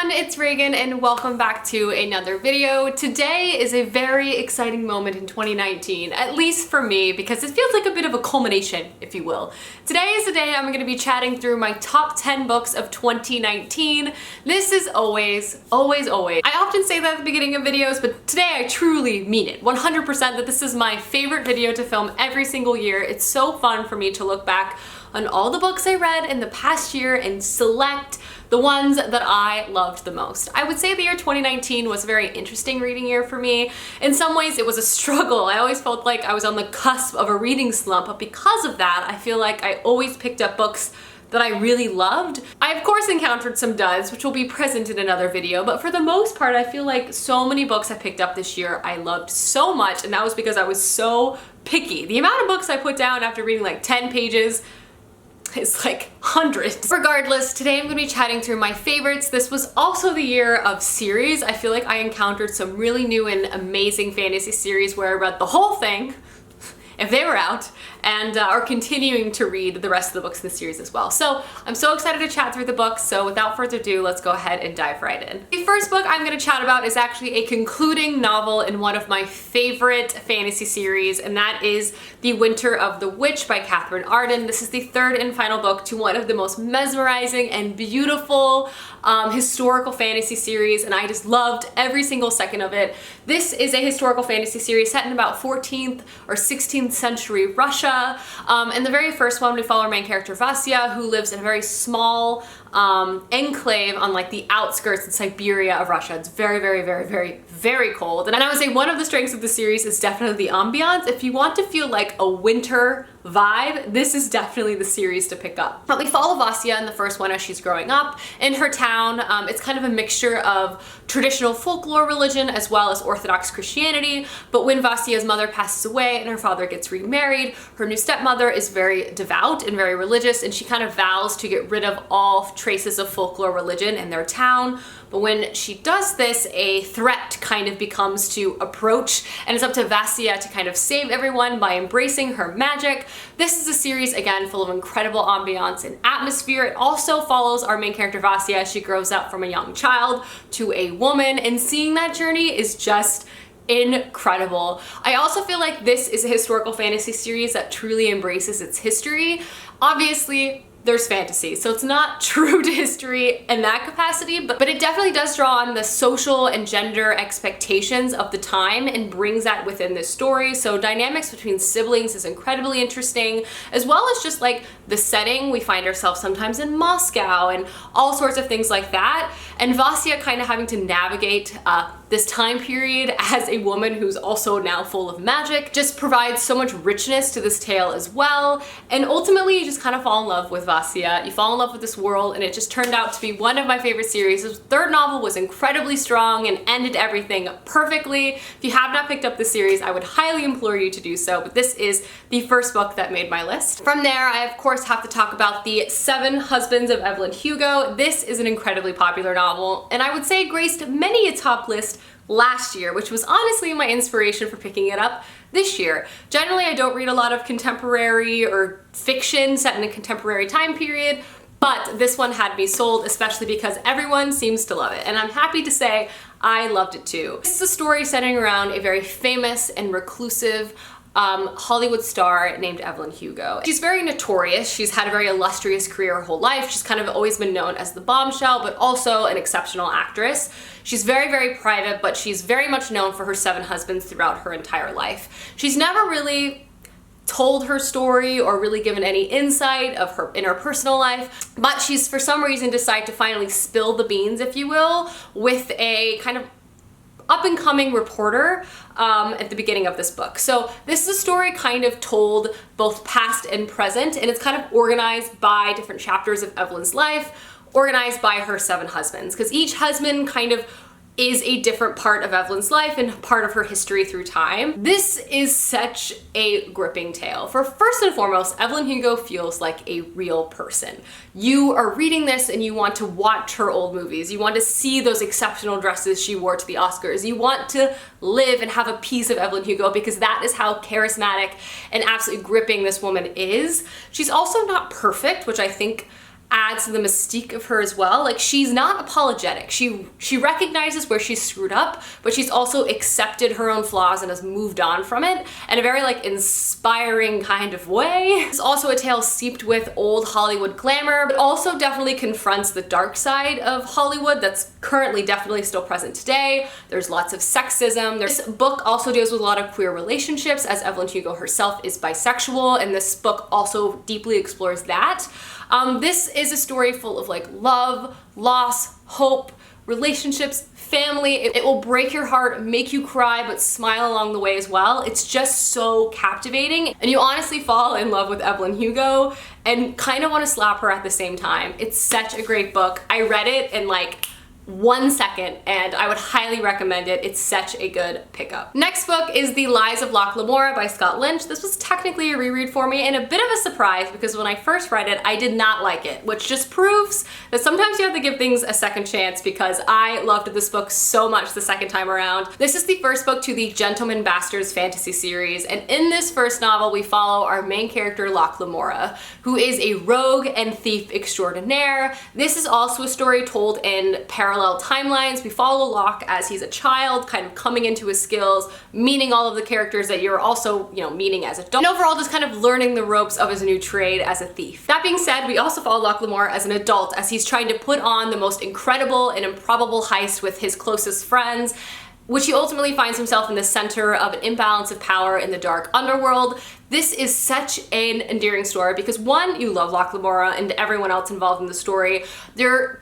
everyone, it's Reagan and welcome back to another video. Today is a very exciting moment in 2019, at least for me, because it feels like a bit of a culmination, if you will. Today is the day I'm going to be chatting through my top 10 books of 2019. This is always. I often say that at the beginning of videos, but today I truly mean it, 100% that this is my favorite video to film every single year. It's so fun for me to look back on all the books I read in the past year and select the ones that I loved the most. I would say the year 2019 was a very interesting reading year for me. In some ways it was a struggle. I always felt like I was on the cusp of a reading slump, but because of that, I feel like I always picked up books that I really loved. I of course encountered some duds, which will be present in another video, but for the most part, I feel like so many books I picked up this year I loved so much, and that was because I was so picky. The amount of books I put down after reading like 10 pages is like hundreds. Regardless, today I'm going to be chatting through my favorites. This was also the year of series. I feel like I encountered some really new and amazing fantasy series where I read the whole thing, if they were out, and are continuing to read the rest of the books in the series as well. So I'm so excited to chat through the books, so without further ado, let's go ahead and dive right in. The first book I'm going to chat about is actually a concluding novel in one of my favorite fantasy series, and that is The Winter of the Witch by Catherine Arden. This is the third and final book to one of the most mesmerizing and beautiful historical fantasy series, and I just loved every single second of it. This is a historical fantasy series set in about 14th or 16th century Russia. In the very first one, we follow our main character Vasya, who lives in a very small enclave on like the outskirts in Siberia of Russia. It's very cold. And I would say one of the strengths of the series is definitely the ambiance. If you want to feel like a winter vibe, this is definitely the series to pick up. But we follow Vasya in the first one as she's growing up in her town. It's kind of a mixture of traditional folklore religion as well as Orthodox Christianity. But when Vasya's mother passes away and her father gets remarried, her new stepmother is very devout and very religious, and she kind of vows to get rid of all traces of folklore religion in their town. But when she does this, a threat kind of becomes to approach, and it's up to Vasya to kind of save everyone by embracing her magic. This is a series, again, full of incredible ambiance and atmosphere. It also follows our main character Vasya as she grows up from a young child to a woman, and seeing that journey is just incredible. I also feel like this is a historical fantasy series that truly embraces its history. Obviously, there's fantasy, so it's not true to history in that capacity, but it definitely does draw on the social and gender expectations of the time and brings that within this story. So dynamics between siblings is incredibly interesting, as well as just like the setting. We find ourselves sometimes in Moscow and all sorts of things like that. And Vasya kind of having to navigate this time period as a woman who's also now full of magic just provides so much richness to this tale as well. And ultimately you just kind of fall in love with Vasya. You fall in love with this world, and it just turned out to be one of my favorite series. This third novel was incredibly strong and ended everything perfectly. If you have not picked up the series, I would highly implore you to do so, but this is the first book that made my list. From there, I of course have to talk about The Seven Husbands of Evelyn Hugo. This is an incredibly popular novel, and I would say graced many a top list last year, which was honestly my inspiration for picking it up this year. Generally, I don't read a lot of contemporary or fiction set in a contemporary time period, but this one had me sold, especially because everyone seems to love it, and I'm happy to say I loved it too. This is a story centering around a very famous and reclusive Hollywood star named Evelyn Hugo. She's very notorious. She's had a very illustrious career her whole life. She's kind of always been known as the bombshell, but also an exceptional actress. She's very private, but she's very much known for her 7 husbands throughout her entire life. She's never really told her story or really given any insight of her in her personal life, but she's for some reason decided to finally spill the beans, if you will, with a kind of up-and-coming reporter at the beginning of this book. So this is a story kind of told both past and present, and it's kind of organized by different chapters of Evelyn's life, organized by her 7 husbands, because each husband kind of is a different part of Evelyn's life and part of her history through time. This is such a gripping tale. For first and foremost, Evelyn Hugo feels like a real person. You are reading this and you want to watch her old movies. You want to see those exceptional dresses she wore to the Oscars. You want to live and have a piece of Evelyn Hugo because that is how charismatic and absolutely gripping this woman is. She's also not perfect, which I think adds to the mystique of her as well. Like, she's not apologetic. She recognizes where she's screwed up, but she's also accepted her own flaws and has moved on from it in a very like inspiring kind of way. It's also a tale steeped with old Hollywood glamour, but also definitely confronts the dark side of Hollywood that's currently definitely still present today. There's lots of sexism. This book also deals with a lot of queer relationships, as Evelyn Hugo herself is bisexual, and this book also deeply explores that. This is a story full of like love, loss, hope, relationships, family. It will break your heart, make you cry, but smile along the way as well. It's just so captivating, and you honestly fall in love with Evelyn Hugo and kind of want to slap her at the same time. It's such a great book. I read it in like 1 second, and I would highly recommend it. It's such a good pickup. Next book is The Lies of Locke Lamora by Scott Lynch. This was technically a reread for me and a bit of a surprise because when I first read it, I did not like it, which just proves that sometimes you have to give things a second chance, because I loved this book so much the second time around. This is the first book to the Gentleman Bastards fantasy series, and in this first novel, we follow our main character, Locke Lamora, who is a rogue and thief extraordinaire. This is also a story told in parallel timelines. We follow Locke as he's a child, kind of coming into his skills, meeting all of the characters that you're also, meeting as adults, and overall just kind of learning the ropes of his new trade as a thief. That being said, we also follow Locke Lamora as an adult, as he's trying to put on the most incredible and improbable heist with his closest friends, which he ultimately finds himself in the center of an imbalance of power in the dark underworld. This is such an endearing story because, one, you love Locke Lamora and everyone else involved in the story. They're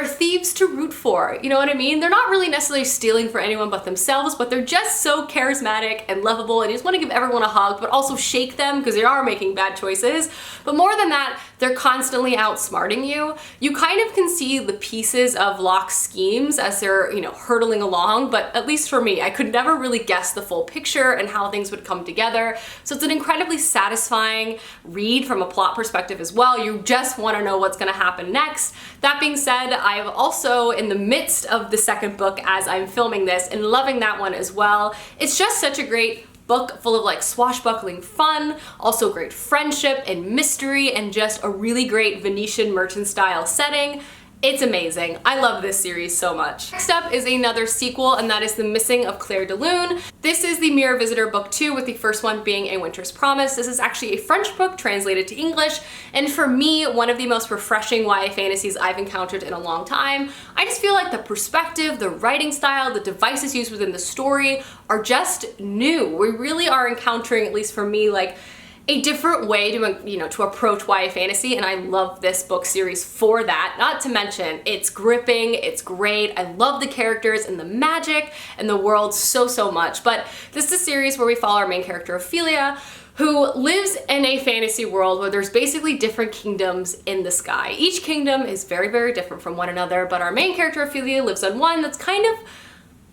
thieves to root for, you know what I mean? They're not really necessarily stealing for anyone but themselves, but they're just so charismatic and lovable, and you just want to give everyone a hug, but also shake them because they are making bad choices. But more than that, they're constantly outsmarting you. You kind of can see the pieces of Locke's schemes as they're, hurtling along, but at least for me, I could never really guess the full picture and how things would come together. So it's an incredibly satisfying read from a plot perspective as well. You just want to know what's going to happen next. That being said, I'm also in the midst of the second book as I'm filming this and loving that one as well. It's just such a great book full of like swashbuckling fun, also great friendship and mystery, and just a really great Venetian merchant style setting. It's amazing. I love this series so much. Next up is another sequel, and that is The Missing of Claire de Lune. This is the Mirror Visitor book 2, with the first one being A Winter's Promise. This is actually a French book translated to English, and for me, one of the most refreshing YA fantasies I've encountered in a long time. I just feel like the perspective, the writing style, the devices used within the story are just new. We really are encountering, at least for me, like a different way to approach YA fantasy, and I love this book series for that. Not to mention, it's gripping, it's great. I love the characters and the magic and the world so much. But this is a series where we follow our main character, Ophelia, who lives in a fantasy world where there's basically different kingdoms in the sky. Each kingdom is very different from one another, but our main character, Ophelia, lives on one that's kind of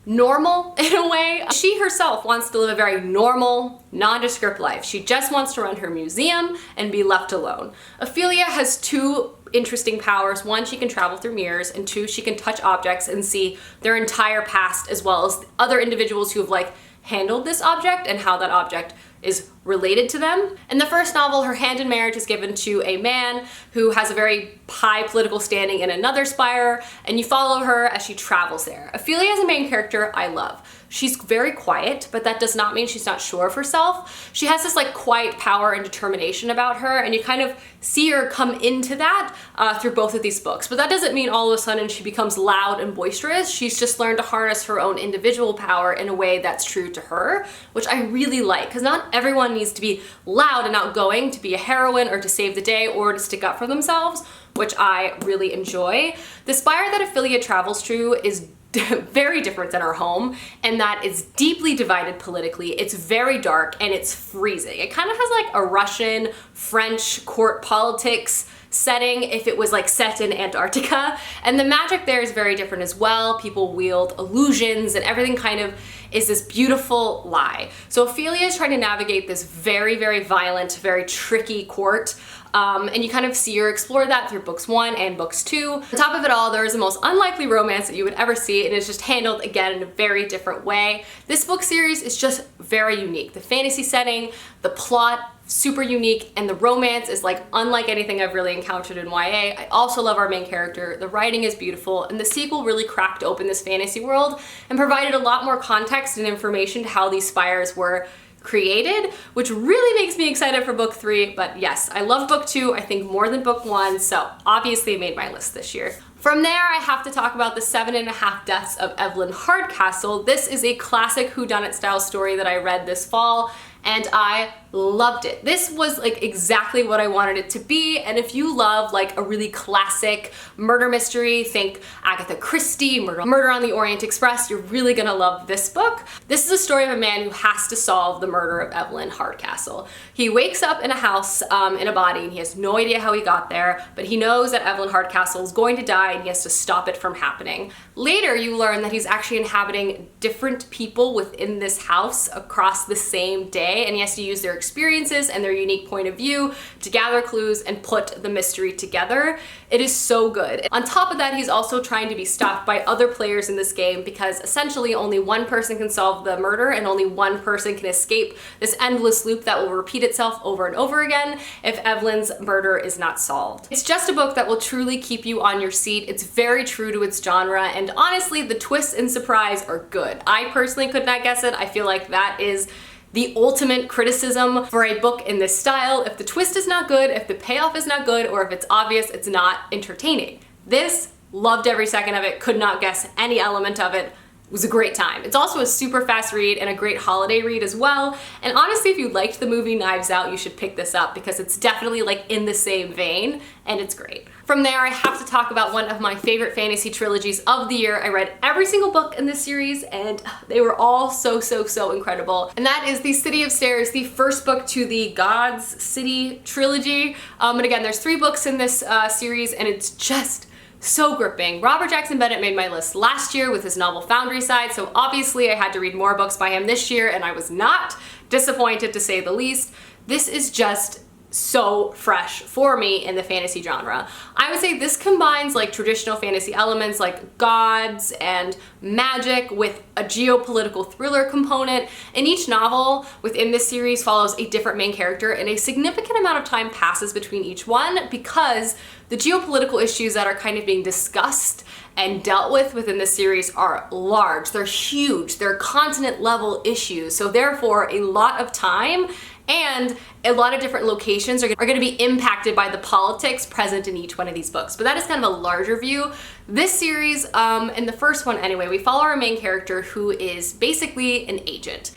normal in a way. She herself wants to live a very normal, nondescript life. She just wants to run her museum and be left alone. Ophelia has two interesting powers. One, she can travel through mirrors, and two, she can touch objects and see their entire past, as well as other individuals who have like handled this object and how that object is related to them. In the first novel, her hand in marriage is given to a man who has a very high political standing in another spire, and you follow her as she travels there. Ophelia is a main character I love. She's very quiet, but that does not mean she's not sure of herself. She has this like quiet power and determination about her, and you kind of see her come into that through both of these books. But that doesn't mean all of a sudden she becomes loud and boisterous. She's just learned to harness her own individual power in a way that's true to her, which I really like, because not everyone needs to be loud and outgoing to be a heroine or to save the day or to stick up for themselves, which I really enjoy. The spire that Ophelia travels through is very different than our home, and that it's deeply divided politically. It's very dark and it's freezing. It kind of has like a Russian, French court politics setting if it was like set in Antarctica, and the magic there is very different as well. People wield illusions and everything kind of is this beautiful lie. So Ophelia is trying to navigate this very violent, very tricky court And you kind of see or explore that through books 1 and books 2. On top of it all, there is the most unlikely romance that you would ever see, and it's just handled again in a very different way. This book series is just very unique. The fantasy setting, the plot, super unique, and the romance is like unlike anything I've really encountered in YA. I also love our main character, the writing is beautiful, and the sequel really cracked open this fantasy world and provided a lot more context and information to how these spires were created, which really makes me excited for book 3. But yes, I love book 2, I think more than book 1, so obviously it made my list this year. From there, I have to talk about The 7.5 Deaths of Evelyn Hardcastle. This is a classic whodunit style story that I read this fall, and I loved it. This was like exactly what I wanted it to be, and if you love like a really classic murder mystery, think Agatha Christie, Murder on the Orient Express, you're really gonna love this book. This is a story of a man who has to solve the murder of Evelyn Hardcastle. He wakes up in a house in a body, and he has no idea how he got there, but he knows that Evelyn Hardcastle is going to die and he has to stop it from happening. Later, you learn that he's actually inhabiting different people within this house across the same day, and he has to use their experiences and their unique point of view to gather clues and put the mystery together. It is so good. On top of that, he's also trying to be stopped by other players in this game because essentially only one person can solve the murder and only one person can escape this endless loop that will repeat itself over and over again if Evelyn's murder is not solved. It's just a book that will truly keep you on your seat. It's very true to its genre, and honestly, the twists and surprise are good. I personally could not guess it. I feel like that is the ultimate criticism for a book in this style. If the twist is not good, if the payoff is not good, or if it's obvious, it's not entertaining. This, loved every second of it, could not guess any element of it. It was a great time. It's also a super fast read and a great holiday read as well. And honestly, if you liked the movie Knives Out, you should pick this up because it's definitely like in the same vein, and it's great. From there, I have to talk about one of my favorite fantasy trilogies of the year. I read every single book in this series and they were all so incredible. And that is The City of Stairs, the first book to the God's City trilogy. And again, there's 3 books in this series, and it's just so gripping. Robert Jackson Bennett made my list last year with his novel Foundry Side, so obviously I had to read more books by him this year, and I was not disappointed, to say the least. This is just so fresh for me in the fantasy genre. I would say this combines like traditional fantasy elements like gods and magic with a geopolitical thriller component, and each novel within this series follows a different main character, and a significant amount of time passes between each one because the geopolitical issues that are kind of being discussed and dealt with within this series are large, they're huge, they're continent level issues, so therefore a lot of time and a lot of different locations are going to be impacted by the politics present in each one of these books. But that is kind of a larger view. This series, in the first one anyway, we follow our main character who is basically an agent.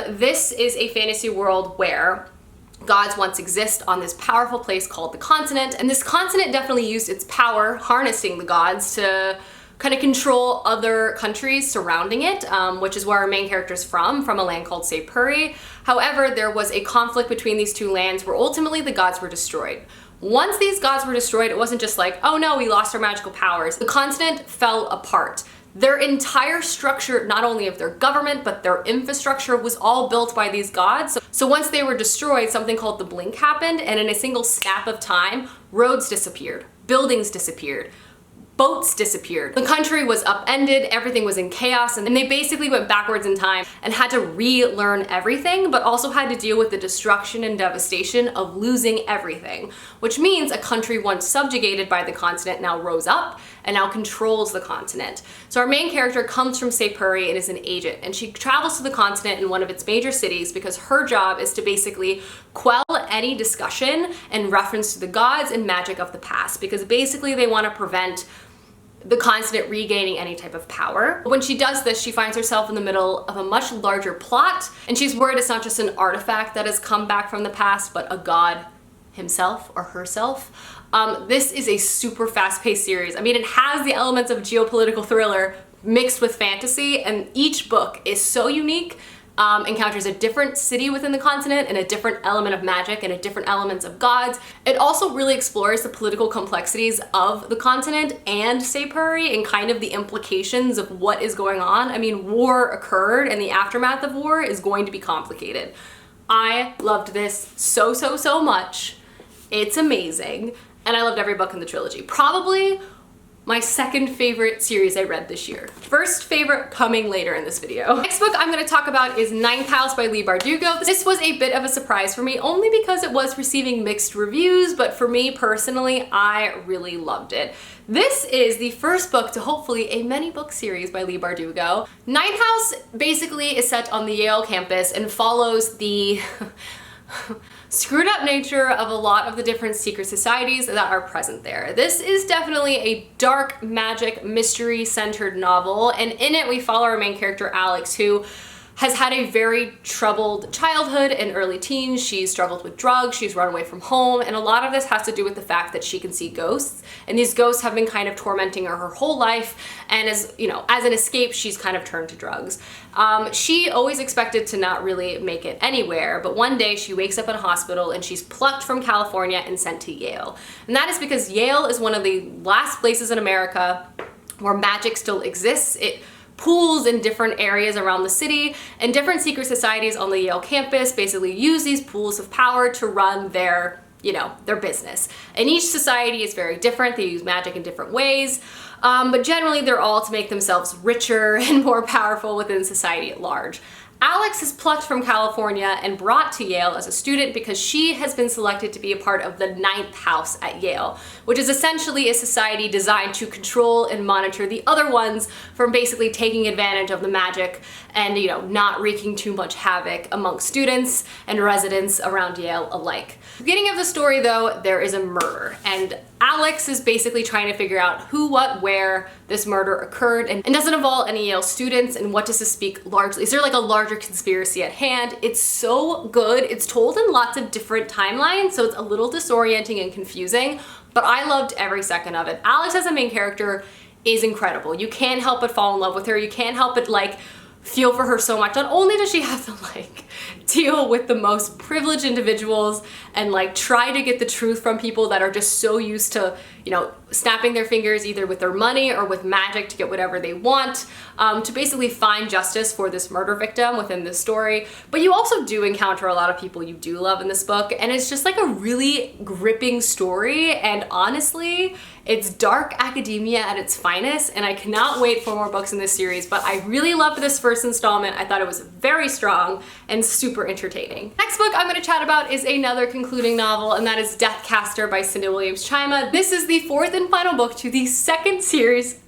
This is a fantasy world where gods once exist on this powerful place called the continent, and this continent definitely used its power harnessing the gods to kind of control other countries surrounding it, which is where our main character is from a land called Sepuri. However, there was a conflict between these two lands where ultimately the gods were destroyed. Once these gods were destroyed, it wasn't just like, oh no, we lost our magical powers. The continent fell apart. Their entire structure, not only of their government, but their infrastructure was all built by these gods. So once they were destroyed, something called the blink happened, and in a single snap of time, roads disappeared, buildings disappeared, boats disappeared. The country was upended, everything was in chaos, and they basically went backwards in time and had to relearn everything, but also had to deal with the destruction and devastation of losing everything, which means a country once subjugated by the continent now rose up and now controls the continent. So our main character comes from Sepuri and is an agent, and she travels to the continent in one of its major cities because her job is to basically quell any discussion and reference to the gods and magic of the past, because basically they want to prevent the continent regaining any type of power. When she does this, she finds herself in the middle of a much larger plot, and she's worried it's not just an artifact that has come back from the past, but a god himself or herself. This is a super fast-paced series. I mean, it has the elements of geopolitical thriller mixed with fantasy, and each book is so unique. Encounters a different city within the continent and a different element of magic and a different elements of gods. It also really explores the political complexities of the continent and Sepuri and kind of the implications of what is going on. I mean, war occurred, and the aftermath of war is going to be complicated. I loved this so much. It's amazing, and I loved every book in the trilogy. Probably my second favorite series I read this year. First favorite coming later in this video. Next book I'm going to talk about is Ninth House by Leigh Bardugo. This was a bit of a surprise for me, only because it was receiving mixed reviews, but for me personally, I really loved it. This is the first book to hopefully a many book series by Leigh Bardugo. Ninth House basically is set on the Yale campus and follows the screwed up nature of a lot of the different secret societies that are present there. This is definitely a dark magic mystery centered novel, and in it we follow our main character Alex, who has had a very troubled childhood and early teens. She's struggled with drugs, she's run away from home, and a lot of this has to do with the fact that she can see ghosts, and these ghosts have been kind of tormenting her whole life, and as you know, as an escape, she's kind of turned to drugs. She always expected to not really make it anywhere, but one day she wakes up in a hospital and she's plucked from California and sent to Yale. And that is because Yale is one of the last places in America where magic still exists. It pools in different areas around the city, and different secret societies on the Yale campus basically use these pools of power to run their, you know, their business. And each society is very different. They use magic in different ways, but generally they're all to make themselves richer and more powerful within society at large. Alex is plucked from California and brought to Yale as a student because she has been selected to be a part of the Ninth House at Yale, which is essentially a society designed to control and monitor the other ones from basically taking advantage of the magic and, you know, not wreaking too much havoc amongst students and residents around Yale alike. At the beginning of the story though, there is a murder, and Alex is basically trying to figure out who, what, where this murder occurred, and does it involve any Yale students, and what does this speak largely? Is there like a larger conspiracy at hand? It's so good. It's told in lots of different timelines, so it's a little disorienting and confusing, but I loved every second of it. Alex as a main character is incredible. You can't help but fall in love with her. You can't help but like feel for her so much. Not only does she have to like deal with the most privileged individuals and like try to get the truth from people that are just so used to, you know, snapping their fingers either with their money or with magic to get whatever they want, to basically find justice for this murder victim within this story. But you also do encounter a lot of people you do love in this book, and it's just like a really gripping story, and honestly, it's dark academia at its finest, and I cannot wait for more books in this series, but I really loved this first installment. I thought it was very strong and super entertaining. Next book I'm going to chat about is another concluding novel, and that is Deathcaster by Cinda Williams-Chima. This is the fourth and final book to the second series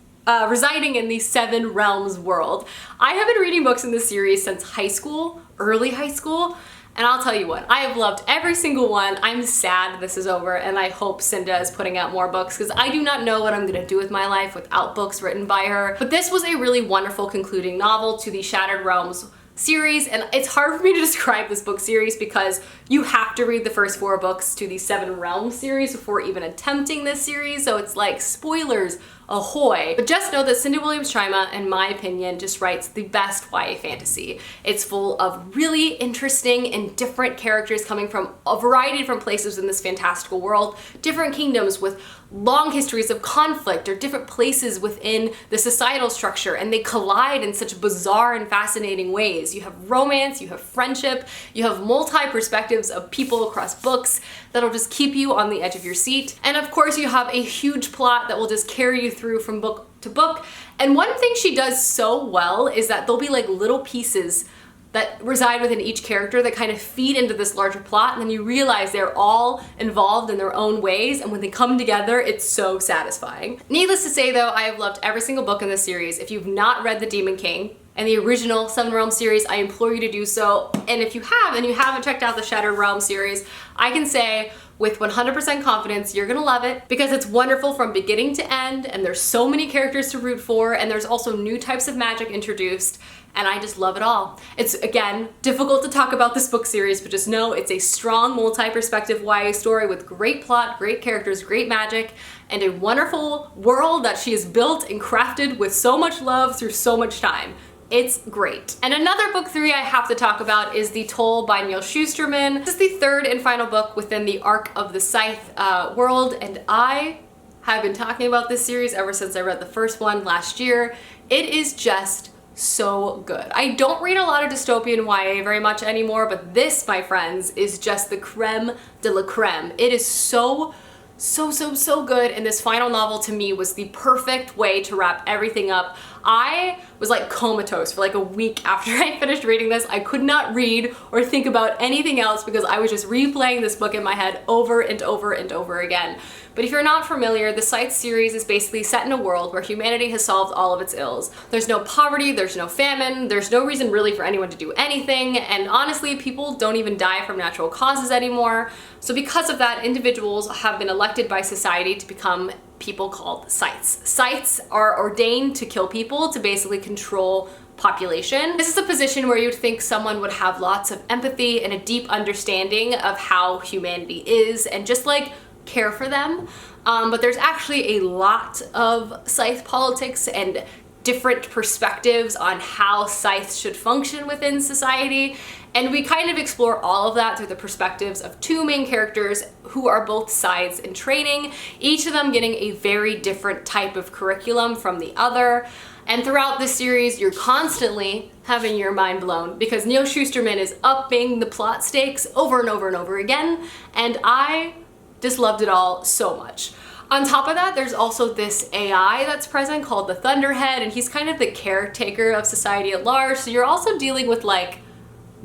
residing in the Seven Realms world. I have been reading books in this series since high school, early high school, and I'll tell you what, I have loved every single one. I'm sad this is over, and I hope Cinda is putting out more books because I do not know what I'm gonna do with my life without books written by her. But this was a really wonderful concluding novel to the Shattered Realms series, and it's hard for me to describe this book series because you have to read the first 4 books to the Seven Realms series before even attempting this series, so it's like spoilers ahoy. But just know that Cinda Williams-Chima, in my opinion, just writes the best YA fantasy. It's full of really interesting and different characters coming from a variety of different places in this fantastical world, different kingdoms with long histories of conflict or different places within the societal structure, and they collide in such bizarre and fascinating ways. You have romance, you have friendship, you have multi-perspectives of people across books that'll just keep you on the edge of your seat. And of course you have a huge plot that will just carry you through from book to book. And one thing she does so well is that there'll be like little pieces that reside within each character that kind of feed into this larger plot, and then you realize they're all involved in their own ways, and when they come together, it's so satisfying. Needless to say though, I have loved every single book in this series. If you've not read The Demon King and the original Seven Realms series, I implore you to do so. And if you have, and you haven't checked out the Shattered Realms series, I can say with 100% confidence, you're gonna love it because it's wonderful from beginning to end, and there's so many characters to root for, and there's also new types of magic introduced, and I just love it all. It's, again, difficult to talk about this book series, but just know it's a strong multi-perspective YA story with great plot, great characters, great magic, and a wonderful world that she has built and crafted with so much love through so much time. It's great. And another book 3 I have to talk about is The Toll by Neil Shusterman. This is the third and final book within the Arc of the Scythe world, and I have been talking about this series ever since I read the first one last year. It is just so good. I don't read a lot of dystopian YA very much anymore, but this, my friends, is just the creme de la creme. It is so good, and this final novel to me was the perfect way to wrap everything up. I was like comatose for like a week after I finished reading this. I could not read or think about anything else because I was just replaying this book in my head over and over and over again. But if you're not familiar, the Scythe series is basically set in a world where humanity has solved all of its ills. There's no poverty, there's no famine, there's no reason really for anyone to do anything, and honestly, people don't even die from natural causes anymore. So because of that, individuals have been elected by society to become people called Scythes. Scythes are ordained to kill people to basically control population. This is a position where you'd think someone would have lots of empathy and a deep understanding of how humanity is and just like care for them. But there's actually a lot of Scythe politics and different perspectives on how Scythes should function within society. And we kind of explore all of that through the perspectives of two main characters who are both Scythes in training, each of them getting a very different type of curriculum from the other. And throughout this series, you're constantly having your mind blown because Neil Shusterman is upping the plot stakes over and over and over again, and I just loved it all so much. On top of that, there's also this AI that's present called the Thunderhead, and he's kind of the caretaker of society at large, so you're also dealing with like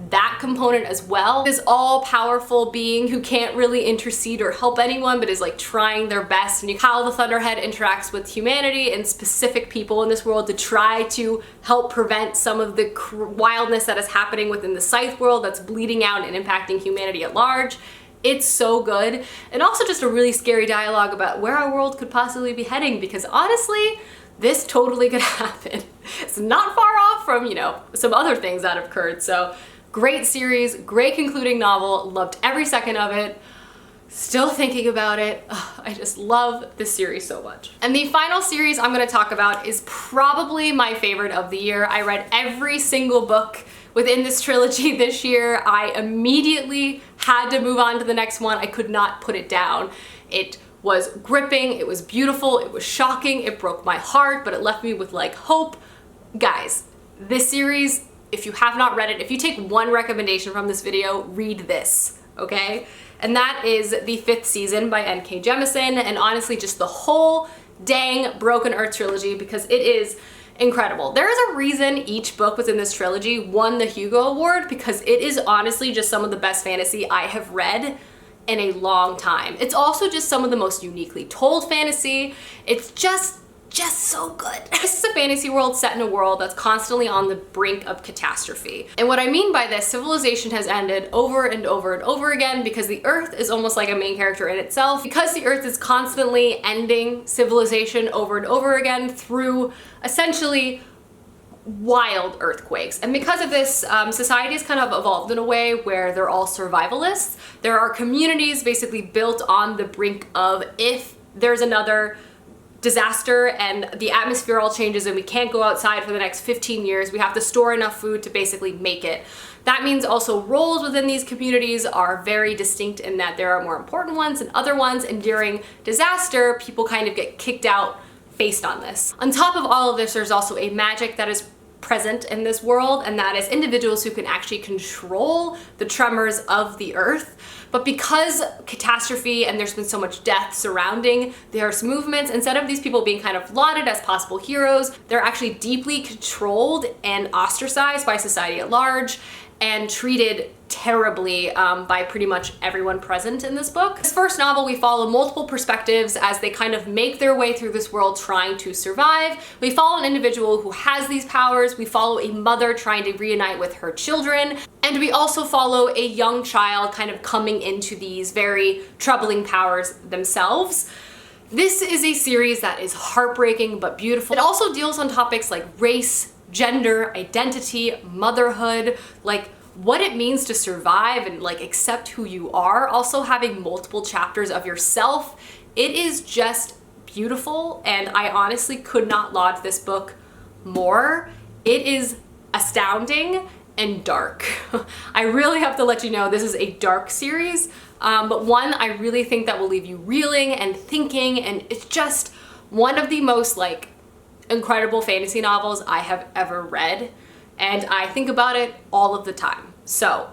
that component as well. This all-powerful being who can't really intercede or help anyone but is like trying their best, and how the Thunderhead interacts with humanity and specific people in this world to try to help prevent some of the wildness that is happening within the Scythe world that's bleeding out and impacting humanity at large. It's so good. And also just a really scary dialogue about where our world could possibly be heading, because honestly, this totally could happen. It's not far off from, you know, some other things that have occurred. So great series, great concluding novel, loved every second of it. Still thinking about it. Ugh, I just love this series so much. And the final series I'm gonna talk about is probably my favorite of the year. I read every single book within this trilogy this year. I immediately had to move on to the next one. I could not put it down. It was gripping, it was beautiful, it was shocking, it broke my heart, but it left me with like hope. Guys, this series, if you have not read it, if you take one recommendation from this video, read this, okay? And that is the 5th season by N.K. Jemisin, and honestly just the whole dang Broken Earth trilogy, because it is incredible. There is a reason each book within this trilogy won the Hugo Award, because it is honestly just some of the best fantasy I have read in a long time. It's also just some of the most uniquely told fantasy. It's just so good. This is a fantasy world set in a world that's constantly on the brink of catastrophe. And what I mean by this, civilization has ended over and over and over again because the Earth is almost like a main character in itself. Because the Earth is constantly ending civilization over and over again through essentially wild earthquakes. And because of this, society has kind of evolved in a way where they're all survivalists. There are communities basically built on the brink of, if there's another disaster and the atmosphere all changes and we can't go outside for the next 15 years, we have to store enough food to basically make it. That means also roles within these communities are very distinct in that there are more important ones and other ones, and during disaster, people kind of get kicked out based on this. On top of all of this, there's also a magic that is present in this world, and that is individuals who can actually control the tremors of the earth. But because catastrophe and there's been so much death surrounding the Earth's movements, instead of these people being kind of lauded as possible heroes, they're actually deeply controlled and ostracized by society at large and treated terribly by pretty much everyone present in this book. This first novel, we follow multiple perspectives as they kind of make their way through this world trying to survive. We follow an individual who has these powers, we follow a mother trying to reunite with her children, and we also follow a young child kind of coming into these very troubling powers themselves. This is a series that is heartbreaking but beautiful. It also deals on topics like race, gender, identity, motherhood, like what it means to survive and like accept who you are, also having multiple chapters of yourself. It is just beautiful, and I honestly could not laud this book more. It is astounding and dark. I really have to let you know this is a dark series, but one I really think that will leave you reeling and thinking, and it's just one of the most like incredible fantasy novels I have ever read, and I think about it all of the time. So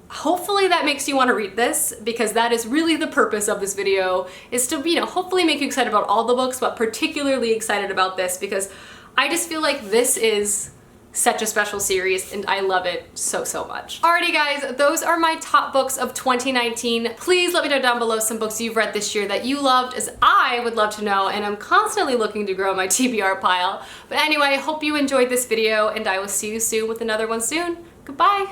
hopefully that makes you want to read this, because that is really the purpose of this video, is to, you know, hopefully make you excited about all the books, but particularly excited about this because I just feel like this is such a special series and I love it so, so much. Alrighty guys, those are my top books of 2019. Please let me know down below some books you've read this year that you loved, as I would love to know, and I'm constantly looking to grow my TBR pile. But anyway, I hope you enjoyed this video and I will see you soon with another one soon. Goodbye.